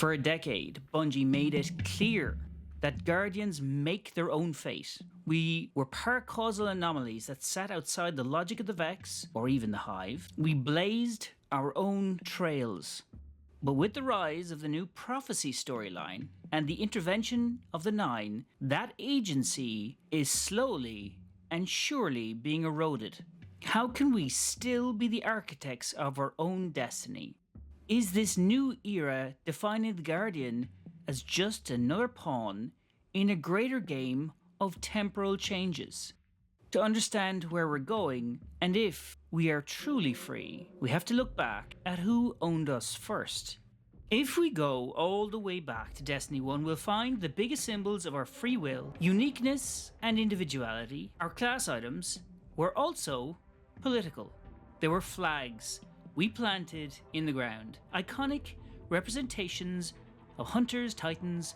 For a decade, Bungie made it clear that Guardians make their own fate. We were paracausal anomalies that sat outside the logic of the Vex, or even the Hive. We blazed our own trails. But with the rise of the new prophecy storyline and the intervention of the Nine, that agency is slowly and surely being eroded. How can we still be the architects of our own destiny? Is this new era defining the Guardian as just another pawn in a greater game of temporal changes? To understand where we're going and if we are truly free, we have to look back at who owned us first. If we go all the way back to Destiny 1, we'll find the biggest symbols of our free will, uniqueness and individuality. Our class items were also political. They were flags we planted in the ground, iconic representations of hunters, titans,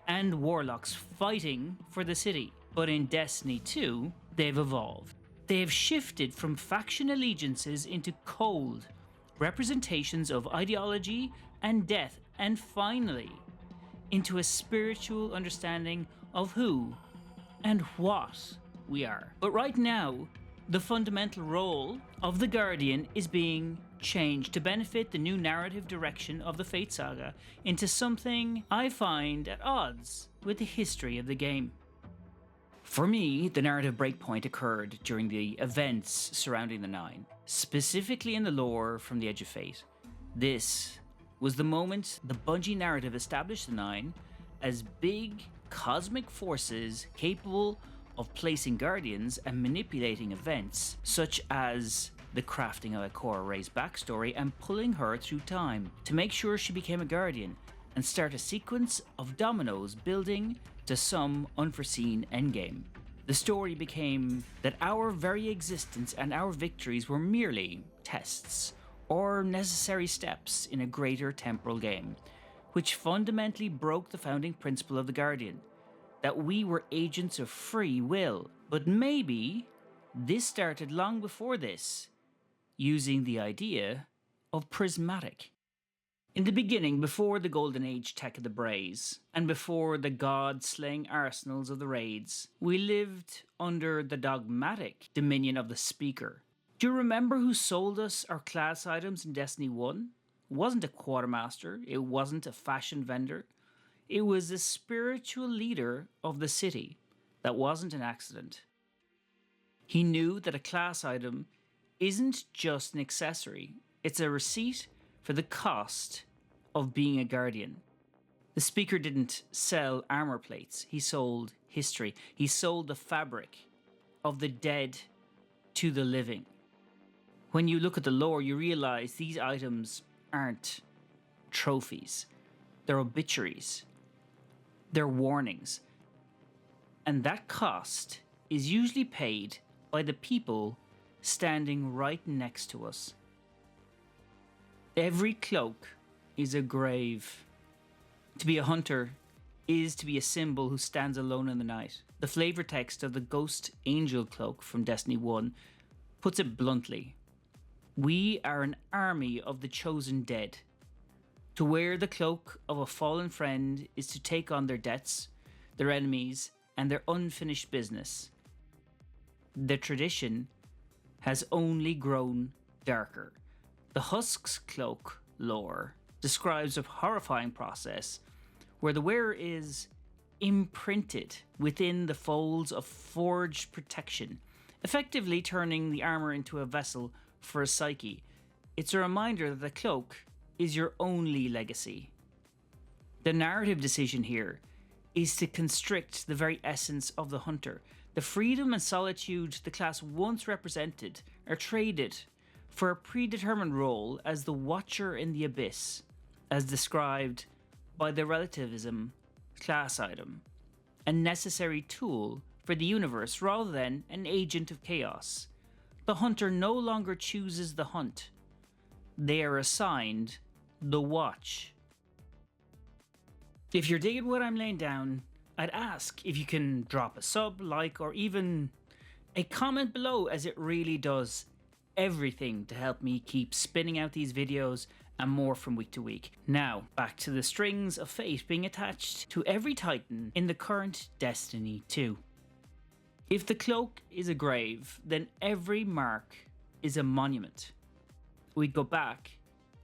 and warlocks fighting for the city. But in Destiny 2, they've evolved. They have shifted from faction allegiances into cold representations of ideology and death, and finally into a spiritual understanding of who and what we are. But right now, the fundamental role of the Guardian is being changed to benefit the new narrative direction of the Fate Saga into something I find at odds with the history of the game. For me, the narrative breakpoint occurred during the events surrounding the Nine, specifically in the lore from the Edge of Fate. This was the moment the Bungie narrative established the Nine as big cosmic forces capable of placing Guardians and manipulating events, such as the crafting of Ikora Rey's backstory and pulling her through time to make sure she became a Guardian and start a sequence of dominoes building to some unforeseen endgame. The story became that our very existence and our victories were merely tests or necessary steps in a greater temporal game, which fundamentally broke the founding principle of the Guardian, that we were agents of free will. But maybe this started long before this, using the idea of Prismatic. In the beginning, before the Golden Age tech of the Braze, and before the god-slaying arsenals of the raids, we lived under the dogmatic dominion of the Speaker. Do you remember who sold us our class items in Destiny 1? It wasn't a quartermaster, it wasn't a fashion vendor. It was the spiritual leader of the city. That wasn't an accident. He knew that a class item isn't just an accessory, it's a receipt for the cost of being a Guardian. The Speaker didn't sell armor plates, he sold history. He sold the fabric of the dead to the living. When you look at the lore, you realize these items aren't trophies, they're obituaries. They're warnings. And that cost is usually paid by the people standing right next to us. Every cloak is a grave. To be a hunter is to be a symbol who stands alone in the night. The flavor text of the Ghost Angel cloak from Destiny 1 puts it bluntly. We are an army of the chosen dead. To wear the cloak of a fallen friend is to take on their debts, their enemies, and their unfinished business. The tradition has only grown darker. The Husk's cloak lore describes a horrifying process where the wearer is imprinted within the folds of forged protection, effectively turning the armor into a vessel for a psyche. It's a reminder that the cloak is your only legacy. The narrative decision here is to constrict the very essence of the hunter. The freedom and solitude the class once represented are traded for a predetermined role as the Watcher in the Abyss, as described by the relativism class item, a necessary tool for the universe rather than an agent of chaos. The hunter no longer chooses the hunt. They are assigned the watch. If you're digging what I'm laying down, I'd ask if you can drop a sub, like, or even a comment below, as it really does everything to help me keep spinning out these videos and more from week to week. Now, back to the strings of fate being attached to every Titan in the current Destiny 2. If the cloak is a grave, then every mark is a monument. We go back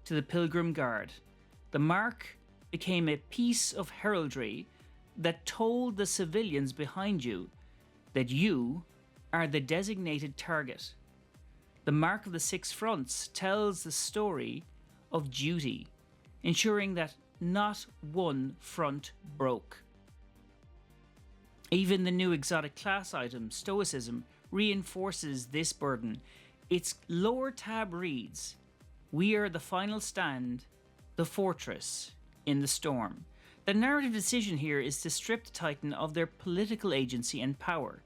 to the Pilgrim Guard. The mark became a piece of heraldry that told the civilians behind you that you are the designated target. The Mark of the Six Fronts tells the story of duty, ensuring that not one front broke. Even the new exotic class item, Stoicism, reinforces this burden. Its lower tab reads, "We are the final stand, the fortress in the storm." The narrative decision here is to strip the Titan of their political agency and power.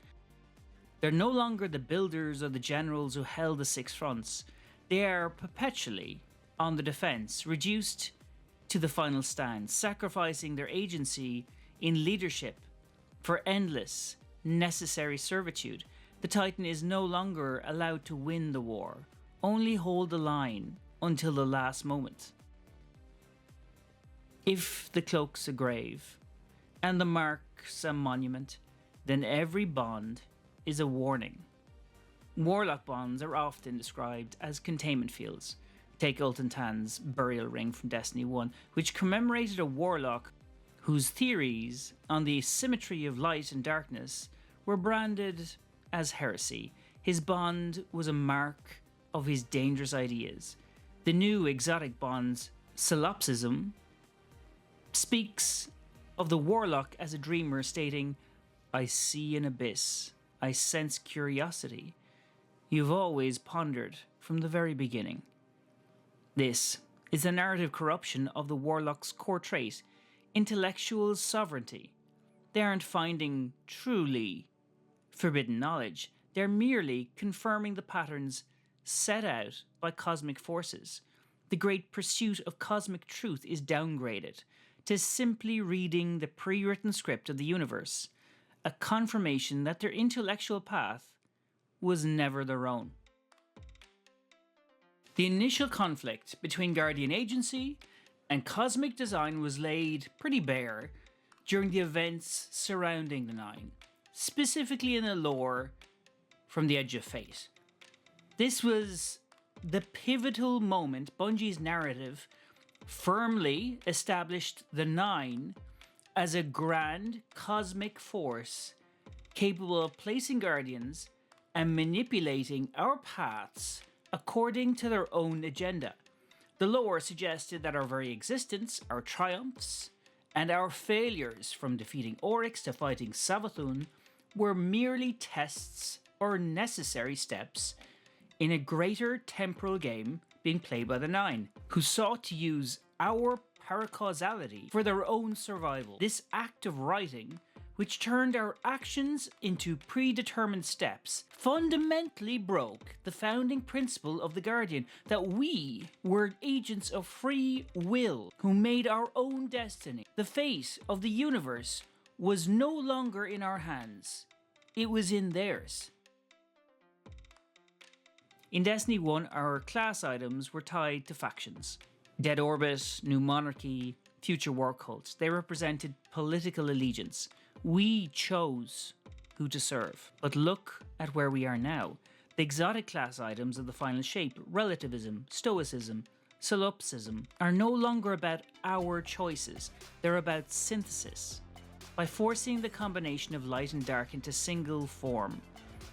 They're no longer the builders or the generals who held the Six Fronts. They are perpetually on the defense, reduced to the final stand, sacrificing their agency in leadership for endless, necessary servitude. The Titan is no longer allowed to win the war, only hold the line until the last moment. If the cloak's a grave, and the mark's a monument, then every bond is a warning. Warlock bonds are often described as containment fields. Take Ultan Tan's burial ring from Destiny 1, which commemorated a warlock whose theories on the symmetry of light and darkness were branded as heresy. His bond was a mark of his dangerous ideas. The new exotic bond's solipsism speaks of the warlock as a dreamer, stating, "I see an abyss. I sense curiosity. You've always pondered from the very beginning." This is the narrative corruption of the warlock's core trait, intellectual sovereignty. They aren't finding truly forbidden knowledge. They're merely confirming the patterns set out by cosmic forces. The great pursuit of cosmic truth is downgraded to simply reading the pre-written script of the universe, a confirmation that their intellectual path was never their own. The initial conflict between Guardian agency and cosmic design was laid pretty bare during the events surrounding the Nine, specifically in the lore from the Edge of Fate. This was the pivotal moment Bungie's narrative firmly established the Nine as a grand cosmic force capable of placing Guardians and manipulating our paths according to their own agenda. The lore suggested that our very existence, our triumphs, and our failures, from defeating Oryx to fighting Savathun, were merely tests or necessary steps in a greater temporal game being played by the Nine, who sought to use our paracausality for their own survival. This act of writing, which turned our actions into predetermined steps, fundamentally broke the founding principle of the Guardian, that we were agents of free will who made our own destiny. The fate of the universe was no longer in our hands, it was in theirs. In Destiny 1, our class items were tied to factions. Dead Orbit, New Monarchy, Future War Cult. They represented political allegiance. We chose who to serve. But look at where we are now. The exotic class items of the final shape, relativism, stoicism, solipsism, are no longer about our choices. They're about synthesis. By forcing the combination of light and dark into single form,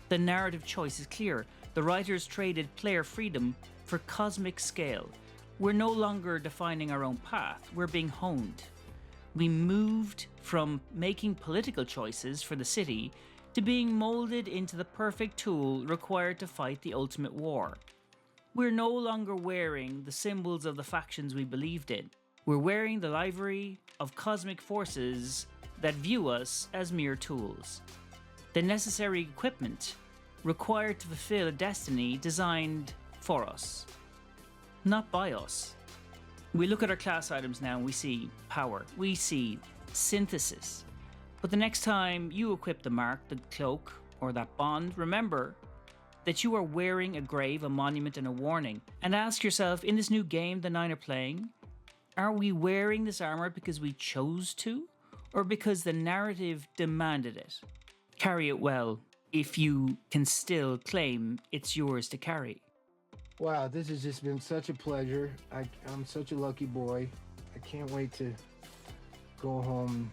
the narrative choice is clear. The writers traded player freedom for cosmic scale. We're no longer defining our own path, we're being honed. We moved from making political choices for the city to being molded into the perfect tool required to fight the ultimate war. We're no longer wearing the symbols of the factions we believed in. We're wearing the livery of cosmic forces that view us as mere tools. The necessary equipment required to fulfill a destiny designed for us, not by us. We look at our class items now and we see power, we see synthesis. But the next time you equip the mark, the cloak, or that bond, remember, that you are wearing a grave, a monument, and a warning. And ask yourself, in this new game the Nine are playing, are we wearing this armor because we chose to, or because the narrative demanded it? Carry it well, if you can still claim it's yours to carry. Wow, this has just been such a pleasure. I'm such a lucky boy. I can't wait to go home